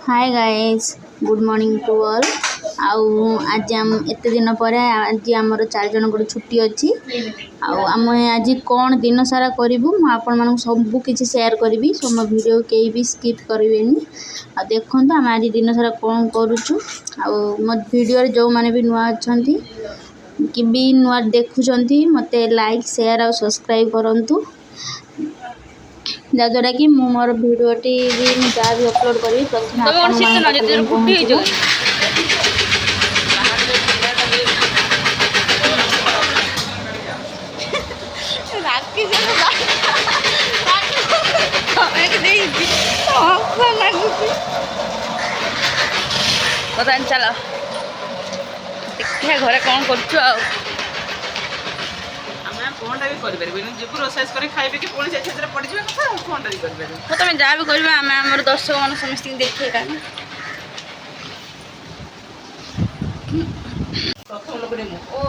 Hi guys good morning to all आउ आज आम एते दिन पर आज आमर 4 जन को छुट्टी अच्छी आम आज कौन दिन सारा करूँ मुझे सब किसी शेयर करी सो मो वीडियो कहीं भी स्किप करेनि आ देखो आम आज दिन सारा कौन करुचु मो वीडियो जो मैंने भी नुआ अच्छा कि भी नुआ देखुं मत लाइक शेयर और सब्सक्राइब करूँ जहाँद्वारा कि मोर भिडटी भी जहाँ भी अपलोड करी प्रथम पहुँच चलो देखिए घरे कौन कर फोनटा भी करें जब रोसैस कर खाइबे कि पुणी से पड़ जाए कथा फोनटा भी करें तुम जहाँ भी कर आम दर्शक मान समस्त देखिए प्रथम लोक ओ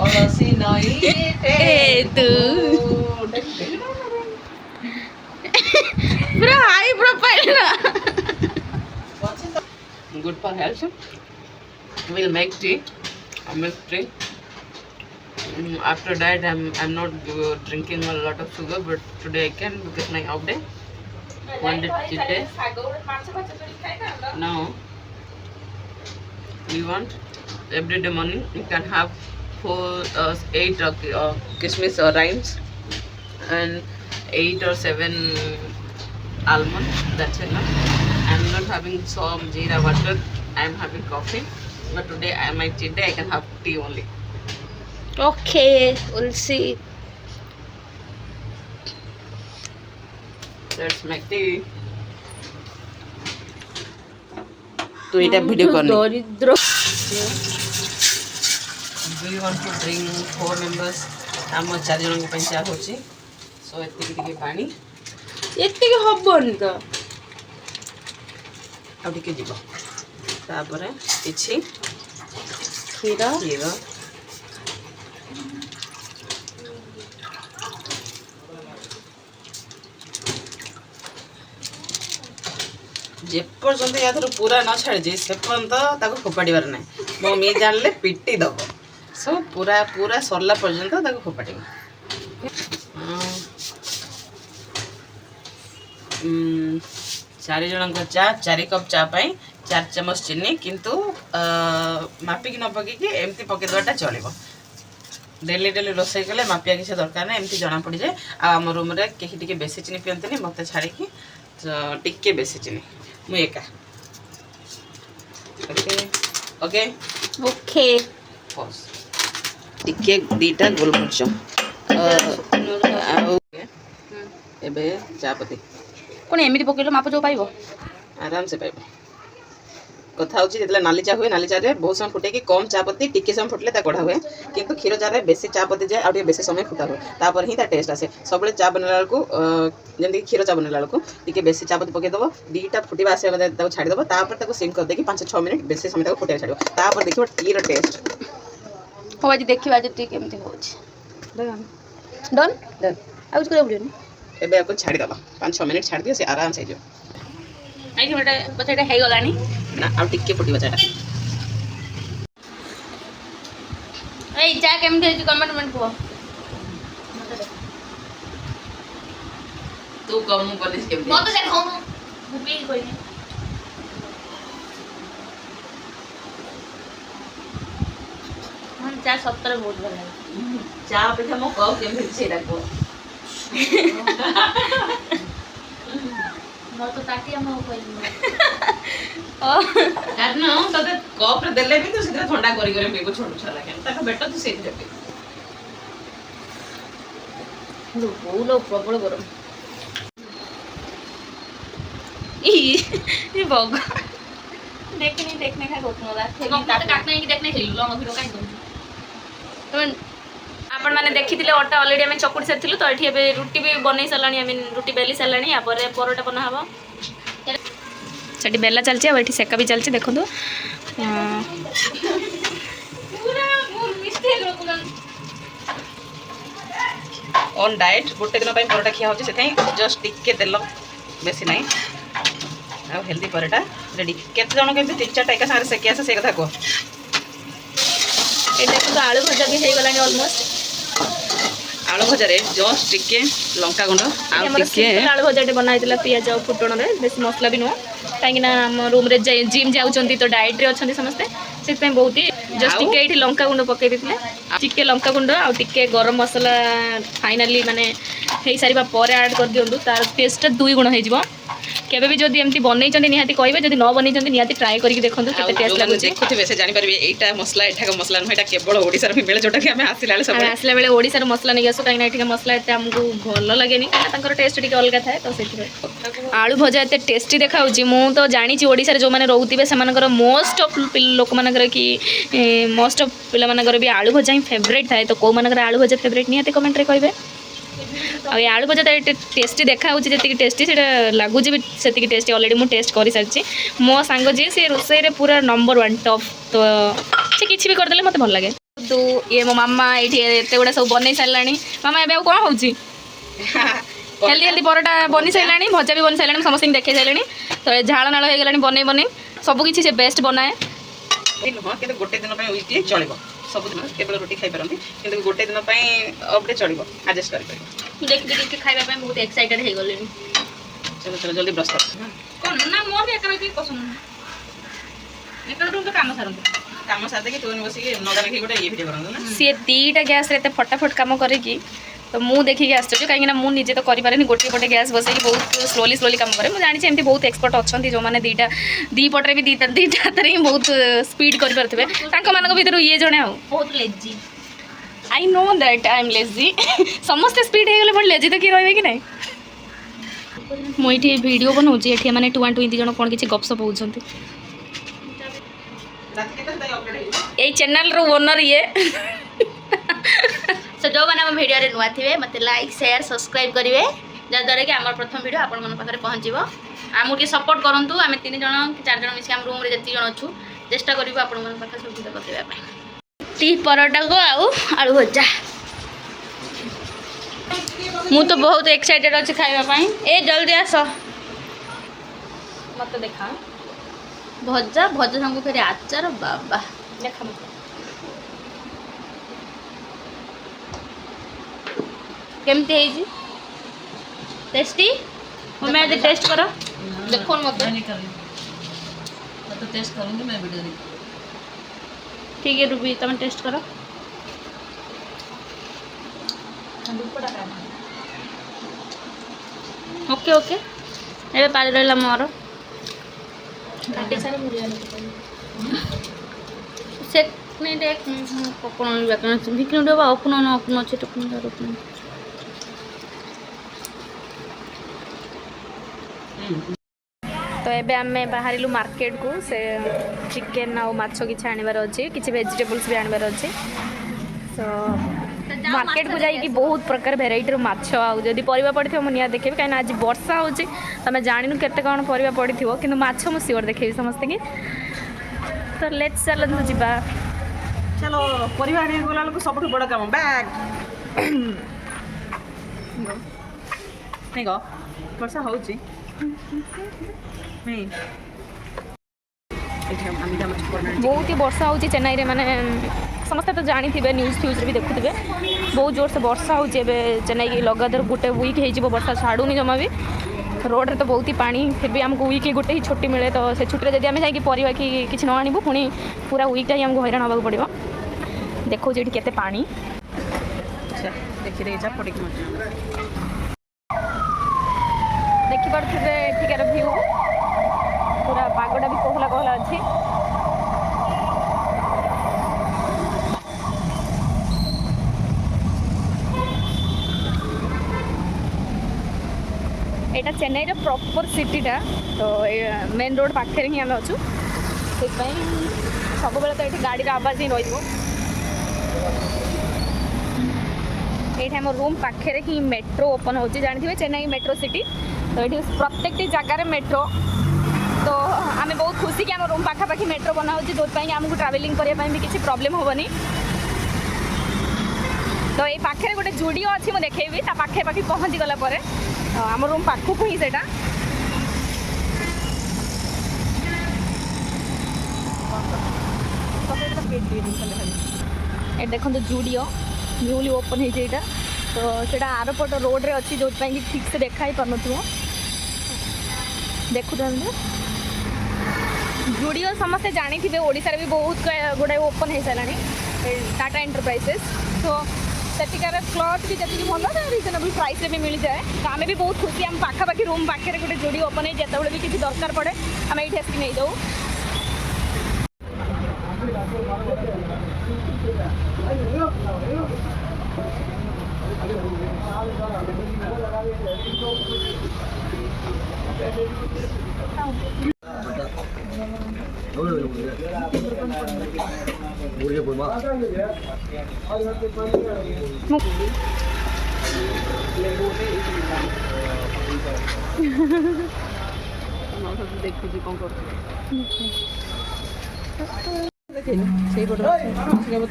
अलसी नई तू पूरा हाई प्रोफाइल ना good for health. We'll make tea. Milk tea. After that, I'm not drinking a lot of sugar, but today I can because my off day. One day cheat day. Now we want every day morning you can have 8 kismis or rimes and 8 or 7 almond. That's enough. I'm not having some jeera water. I'm having coffee. But today my cheat day. I can have tea only. Okay, we'll see. Let's make tea. तो इटा video करनी दरिद्र Do you want to bring 4 members? हम 4 जन को चाह होची सो एतिकी पानी एतिक हबनी तो अब टिके जीव तापर किछि क्षीर क्षीर जेपर्यंत या पूरा न छाड़ी से पर्यंत फोपाड़ार ना मम्मी जानले पिटी दब सो पूरा पूरा सरला पर्यंत फोपाड़ 4 जन चा 4 कप चा 4 चमच चीनी किंतु मापिक न पकईकि एमती पकईदेटा चलो डेली डेली रोसई कले मापिया किसी दरकार ना एमती जना पड़ जाए आम रूम रे कहीं बेसी चीनी पिंतनी मत छाड़ी टिके बेसी चीनी मु एका ओके ओके ओके पॉज टिके दीटा गोलमरिच एबे चापती कौन एमती पकड़ माप जो पाइब आराम से पाइब कथा जो नाली चा हुए नाली चा बहुत समय फुटे कम चापत्ती टिके समय फुटले कढ़ा हुए किंतु क्षीर चा बेसी चापत्ती जाए आउ बेसी समय फुटा हुए तापर ही टेस्ट आसे सब चा बनला जमी क्षीर चा बनला टी बेसी चापत्ती पकईदेव दीटा फुटा आस छाड़देव तापर सिम कर देकी 5-6 मिनट बेसी समय फुटे छाड़ तापर देखो टीर टेस्ट हो आज देखा आज टी केमती हो डन डन आउज कर पड़ोनी एबे आपको छाड़देव 5-6 मिनट छाड़ दियो से आराम से पचाटा हो गलानी ना आउ टिके फुटिबा चाटा ए चा केमती है कमेंट में कहो तू कम कर केमती मत देखो मु पी कोई नहीं हम चा 70 बहुत भल लागे चा अपेक्षा मो कप केमती से देखो मत तो ताटी हम कोई कारण तते कप रे देले भी तो सीधा ठंडा करी करी पीबो छोट छला केन ताका बेटर तू सेठ देबे बोलो प्रबल गरम ई बग देखने का गोतनो दा थे काटना है कि देखने खेलु लो वीडियो काट दो तुम आपण माने देखिथिले अटा ऑलरेडी हम चकुड़ सारी तो ये एबे रुटी भी बनै सरलानी आई मीन रुटी बेली सरलानी या पर परोटा बना हबो सेठी बेला चलछि आ एठी सेका भी चलछि देखो तो पूरा मोर मिस्टेक रोकुलन ऑन डाइट गोटे दिन परोटा खिया होची से जस्ट टिके तेल बेसी नहीं ଆଉ ହେଲ୍ଦି ପରଟା ରେଡ଼ି। କେତେ ଜଣ କେମିତି 3-4ଟା ଏକା ସାଙ୍ଗରେ ସେକି ଆସେ ସେ କଥା କୁହ। ଏଇଟା କିନ୍ତୁ ଆଳୁ ଭଜା ବି ହେଇଗଲାଣି ଅଲମୋଷ୍ଟ। ଆଳୁ ଭଜାରେ ଜଷ୍ଟ ଟିକେ ଲଙ୍କାଗୁଣ୍ଡ ଆଉ ଆମର ଟିକେ ସିମ୍ପଲ ଆଳୁ ଭଜାଟେ ବନା ହେଇଥିଲା ପିଆଜ ଆଉ ଫୁଟଣରେ, ବେଶୀ ମସଲା ବି ନୁହଁ, କାହିଁକିନା ଆମ ରୁମ୍ରେ ଜିମ୍ ଯାଉଛନ୍ତି ତ ଡାଏଟ୍ରେ ଅଛନ୍ତି ସମସ୍ତେ, ସେଥିପାଇଁ ବହୁତ ଜଷ୍ଟ ଟିକେ ଏଇଠି ଲଙ୍କାଗୁଣ୍ଡ ପକାଇ ଦେଇଥିଲେ, ଟିକେ ଲଙ୍କାଗୁଣ୍ଡ ଆଉ ଟିକେ ଗରମ ମସଲା ଫାଇନାଲି ମାନେ ହେଇସାରିବା ପରେ ଆଡ଼୍ କରିଦିଅନ୍ତୁ, ତାର ଟେଷ୍ଟଟା 2 ଗୁଣ ହେଇଯିବ। କେବେ ବି ଯଦି ଏମିତି ବନେଇଛନ୍ତି ନିହାତି କହିବେ, ଯଦି ନ ବନେଇଛନ୍ତି ନିହାତି ଟ୍ରାଏ କରିକି ଦେଖନ୍ତୁ କେତେ ଟେଷ୍ଟ ଲାଗୁଛି। ଦେଖୁଥିବେ ସେ ଜାଣିପାରିବେ ଏଇଟା ମସଲା ଏଠାକ ମସଲା ନୁହେଁ, ଏଇଟା କେବଳ ଓଡ଼ିଶାର ହିଁ ମିଳେ, ଯୋଉଟାକି ଆମେ ଆସିଲା ବେଳେ ଓଡ଼ିଶାର ମସଲା ନେଇକି ଆସୁ, କାହିଁକିନା ଏଠିକା ମସଲା ଏତେ ଆମକୁ ଭଲ ଲାଗେନି, କାହିଁକିନା ତାଙ୍କର ଟେଷ୍ଟ ଟିକେ ଅଲଗା ଥାଏ, ତ ସେଥିପାଇଁ ଆଳୁ ଭଜା ଏତେ ଟେଷ୍ଟି ଦେଖାଉଛି। ମୁଁ ତ ଜାଣିଛି ଓଡ଼ିଶାରେ ଯେଉଁମାନେ ରହୁଥିବେ ସେମାନଙ୍କର ମୋଷ୍ଟ ଅଫ୍ ଲୋକମାନଙ୍କର କି ମୋଷ୍ଟ ଅଫ୍ ପିଲାମାନଙ୍କର ବି ଆଳୁ ଭଜା ହିଁ ଫେଭରେଟ୍ ଥାଏ। ତ କେଉଁମାନଙ୍କର ଆଳୁ ଭଜା ଫେଭରେଟ୍ ନିହାତି କମେଣ୍ଟରେ କହିବେ। ଆଉ ଏ ଆଳୁ ଭଜା ଏତେ ଟେଷ୍ଟି ଦେଖାହେଉଛି, ଯେତିକି ଟେଷ୍ଟି ସେଇଟା ଲାଗୁଛି ବି ସେତିକି ଟେଷ୍ଟି। ଅଲରେଡ଼ି ମୁଁ ଟେଷ୍ଟ କରିସାରିଛି। ମୋ ସାଙ୍ଗ ଯିଏ ସେ ରୋଷେଇରେ ପୁରା ନମ୍ବର 1 ଟପ୍, ତ ସେ କିଛି ବି କରିଦେଲେ ମୋତେ ଭଲ ଲାଗେ। ତୁ ଇଏ ମୋ ମାମା ଏଇଠି ଏତେ ଗୁଡ଼ା ସବୁ ବନେଇ ସାରିଲାଣି। ମାମା ଏବେ ଆଉ କ'ଣ ହେଉଛି? ହେଲ୍ଦି ହେଲ୍ଦି ପରଟା ବନି ସାରିଲାଣି, ଭଜା ବି ବନି ସାରିଲାଣି, ସମସ୍ତଙ୍କୁ ଦେଖେଇ ସାରିଲାଣି। ତ ଝାଳ ନାଳ ହେଇଗଲାଣି ବନେଇ ସବୁକିଛି ସେ ବେଷ୍ଟ ବନାଏ। ନୁହଁ କିନ୍ତୁ ଗୋଟେ ଦିନ ପାଇଁ ୱିକଲି ଚଳିବ, ସବୁଦିନ କେବଳ ରୁଟି ଖାଇପାରନ୍ତି, କିନ୍ତୁ ଗୋଟେ ଦିନ ପାଇଁ ଅଫ୍ ଚଳିବ, ଆଡ଼ଜଷ୍ଟ କରିପାରିବ। ମୁଁ ଦେଖି ଖାଇବା ପାଇଁ ବହୁତ ଏକ୍ସାଇଟେଡ୍ ହେଇଗଲିଣି। ଚलो ଚलो ଜଲ୍ଦି ବ୍ରସ୍ କର। କ'ଣ ନା ମୋର ବି ଏକା ପସନ୍ଦ ନୁହଁ, ଏକା କାମ ସାରନ୍ତୁ। କାମ ସାରିଦେଇକି ତୁ ବସିକି ନଗା ଦେଖିକି ଗୋଟେ ଭିଡ଼ିଓ କରନ୍ତୁ ନା। ସିଏ 2ଟା ଗ୍ୟାସ୍ରେ ଏତେ ଫଟାଫଟ କାମ କରିକି, ତ ମୁଁ ଦେଖିକି ଆଶ୍ଚର୍ଯ୍ୟ, କାହିଁକିନା ମୁଁ ନିଜେ ତ କରିପାରେନି, ଗୋଟିଏ ପଟେ ଗ୍ୟାସ୍ ବସେଇକି ବହୁତ ସ୍ଲୋଲି କାମ କରେ। ମୁଁ ଜାଣିଛି ଏମିତି ବହୁତ ଏକ୍ସପର୍ଟ ଅଛନ୍ତି ଯେଉଁମାନେ ଦୁଇ ପଟରେ ବି ଦୁଇଟା ହାତରେ ହିଁ ବହୁତ ସ୍ପିଡ୍ କରିପାରୁଥିବେ, ତାଙ୍କମାନଙ୍କ ଭିତରୁ ଇଏ ଜଣେ ଆଉ ବହୁତ lazy. I no that I M lazy. ସମସ୍ତେ ସ୍ପିଡ୍ ହେଇଗଲେ ପୁଣି ଲେଜି ତ କିଏ ରହିବେ କି ନାହିଁ। ମୁଁ ଏଇଠି ଭିଡ଼ିଓ ବନାଉଛି, ଏଠି ମାନେ ଟୁଆଁ ଟୁଇଁ 2 ଜଣ କ'ଣ କିଛି ଗପସପ ହେଉଛନ୍ତି। ଏଇ ଚ୍ୟାନେଲ୍ର ଓନର୍ ଇଏ। ସୋ ଯେଉଁମାନେ ଆମ ଭିଡ଼ିଓରେ ନୂଆ ଥିବେ ମୋତେ ଲାଇକ୍ ସେୟାର ସବସ୍କ୍ରାଇବ୍ କରିବେ, ଯାହାଦ୍ୱାରା କି ଆମର ପ୍ରଥମ ଭିଡ଼ିଓ ଆପଣମାନଙ୍କ ପାଖରେ ପହଞ୍ଚିବ। ଆମକୁ ଟିକେ ସପୋର୍ଟ କରନ୍ତୁ। ଆମେ 3 ଜଣ କି 4 ଜଣ ମିଶିକି ଆମ ରୁମ୍ରେ ଯେତିକି ଜଣ ଅଛୁ ଚେଷ୍ଟା କରିବୁ ଆପଣମାନଙ୍କ ପାଖରେ ସବୁ ଭିଡ଼ିଓ ପକାଇବା ପାଇଁ। ଟି ପରଟାକୁ ଆଉ ଆଳୁ ଭଜା ମୁଁ ତ ବହୁତ ଏକ୍ସାଇଟେଡ୍ ଅଛି ଖାଇବା ପାଇଁ। ଏ ଜଲ୍ଦି ଆସ, ମୋତେ ଦେଖା ଭଜା ସାଙ୍ଗକୁ ଫେରି ଆଚାର, ବାବା ଦେଖା ମୋତେ କେମିତି ହେଇଛି, टेस्टी। मैं आगे टेस्ट करो, देखो मत टेस्ट करूंगी मैं वीडियो देखी। ठीक है रूबी तुम टेस्ट करो। ओके ओके ए पाली रहा मोर से नहीं देख कौन विक्न ओपन ओपन अच्छे टोकन ओपन। तो एबे आमे बाहरिलु मार्केट को से चिकेन आ माछ किसी आनबार अच्छे किसी वेजिटेबल्स भी आनबार अच्छे। सो मार्केट को जाइए बहुत प्रकार भेराइटी माछ आदि परिवा पड़ी थो मुझे देखेबी कहीं आज वर्षा हो तुम जानू केते कौन परिवा पड़ी थो कि माछ मु सियोर देखेबी समस्त की। तो लेट्स चलतु जीवा चलो परिवा आने गला लोग सब बड़ काम बैग नहीं गो वर्षा होची नहीं बहुत ही वर्षा हो चेन्नई रे माने समस्ते तो जानी थे न्यूज फ्यूज भी देखुए बहुत जोर से वर्षा हो चेन्नई की लगातार गोटे वीक हो वर्षा छाड़ूनी जमा भी रोड रे तो बहुत ही पानी फिर भी आमको वीक गोटे ही छुट्टी मिले तो से छुट्टी जब आम जाकि परिवा कि किसी न आणबू पुणी पूरा वीकटा ही आमको हैरान होगा पड़ो। देखो ये केते पानी देखिपे एठिकार भ्यू पूरा पागटा भी कोहला कोहला अच्छी। यहाँ चेन्नई रो प्रॉपर सिटीटा तो मेन रोड पाखे ही आम अच्छु से सब बेले तो ये गाड़ी आवाज ही रही आम रूम पाखे ही मेट्रो ओपन हो जानते चेन्नई मेट्रो सिटी तो ये प्रत्येक जगार मेट्रो तो आम बहुत खुशी कि आम रूम पाखापाखि मेट्रो बना हो जो आमको ट्रावेलिंग करने भी किसी प्रॉब्लम हेनी। तो ये पाखे गोटे जुडियो अच्छी मुझे देखेबी पाखे पाखी पहुँची गला आम रूम पाखक ही से ए देखो जूडियो न्यूली ओपन होता है तो सेटा आरपट रोड्रे अच्छी जो ठीक से देखाई पार देखु जूडियो समस्ते जानी थे ओडिशा भी बहुत गुड़ाए ओपन हो सारा टाटा एंटरप्राइजेस तो सेटिकार क्लथ भी जी भल रिजनेबल प्राइस भी मिल जाए तो आम भी बहुत खुशी आम पाखापाखि रूम पाखे गोटे जूडियो ओपन हो जिते भी किसी दरकार पड़े आम ये आसिक नहीं जाऊ देखुची कौन कर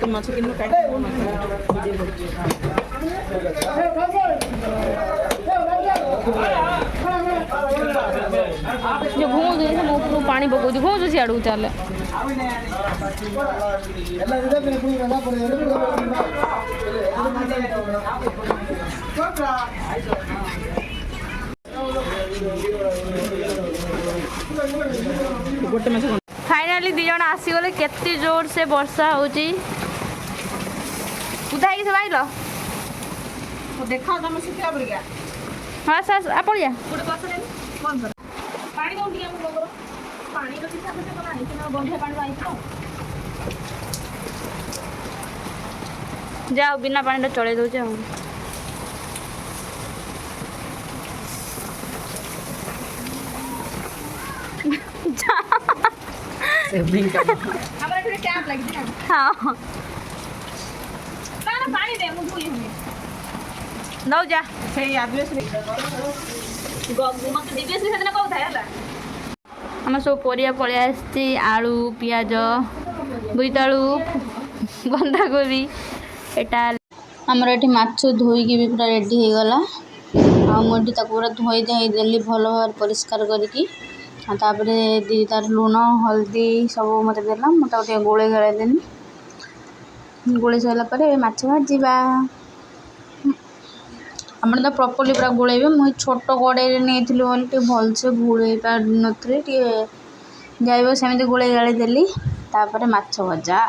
माछ किलो जो घूस मो पानी पकाऊ घूस सियाड़ू चल फाइनाली दी जन आसीगले केते जोर से वर्षा होची उदा ही सब आइलो देखा तुम सुखिया पड़ गया हाँ सर आप या गोटे बस कौन कर पानी दो टिके हम लोग पानी रो हिसाब से कोना आइछ ना गंधा पानी आइछ जाओ बिना पानी रे चले दो जाओ सेविंग का हमरा एठे टैप लागि दिना हां ना पानी दे मु धोई हमें नौ जा से आदमी मत दिव्यश्री सेदिन कहू था ହେଲା हम सब परिया पळि आछि आलू पियाज बोईतालू बंधाकोबी एटा आमर ये माछ धोईकी भी पूरा रेडी हो गला आठ तक पूरा धोई देली भल भाव परिष्कार करके दी तार लुण हल्दी सब मत देला मत गोटे गोले गाड़े देनी गोले सारापर माछ भाजा आपण तो प्रॉपर्ली पूरा गोलेबे मुझे छोट कड़े नहीं भलसे गोले पार नी जाइब सेमती गोले गाड़ी देली तापर माछ भजा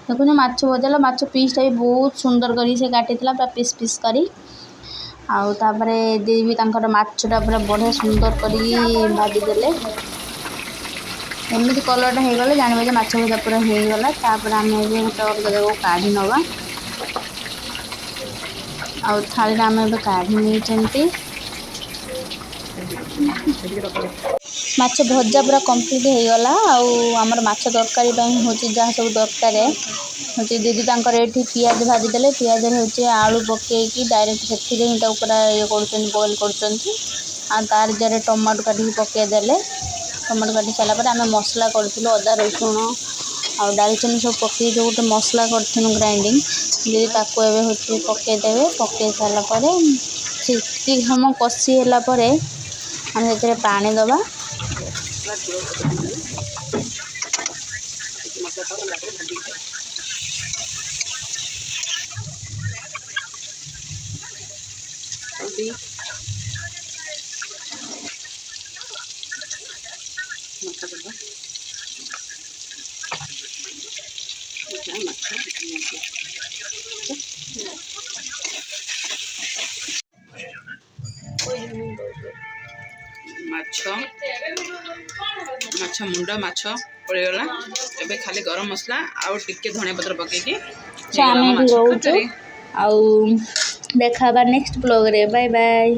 देखो माछ भजा माछ पीसटा भी बहुत सुंदर करी से काटी पूरा पीस पीस करी आउे देवी माछटा पूरा बढ़िया सुंदर करी भाजीदेले एमती कलरटा हो गले जानवे माछ भजा पूरा हो गला आम गोटे अलग जगह काढ़ी नवा आउ थाली आम काढ़ी नहीं माछ भजा पूरा कंप्लीट हो गला आमर माछ तरकारी हूँ जहाँ सब दरकार हूँ दीदी ये पियाज भाजीदेले पियाज हूँ आलू पकईकि डायरेक्ट से पूरा ये कर बॉइल कर तार जरे टमाटो काटिक पकईदेले टमाटो काटी सारापर आम मसला करूँ अदा रसुण आ डालचीनी सब पकई जो गोटे मसला करूँ ग्राइंडिंग दीदी ताको एवं हूँ पकईदेवे पकई सारापर से समय कषी है आम से पानी दबा माछ मुंड माछ पड़गला एबे खाली गरम मसला आउ टिके धनिया पत्र पकईकि आम भी रोचु देखा नेक्स्ट ब्लॉग रे बाय बाय।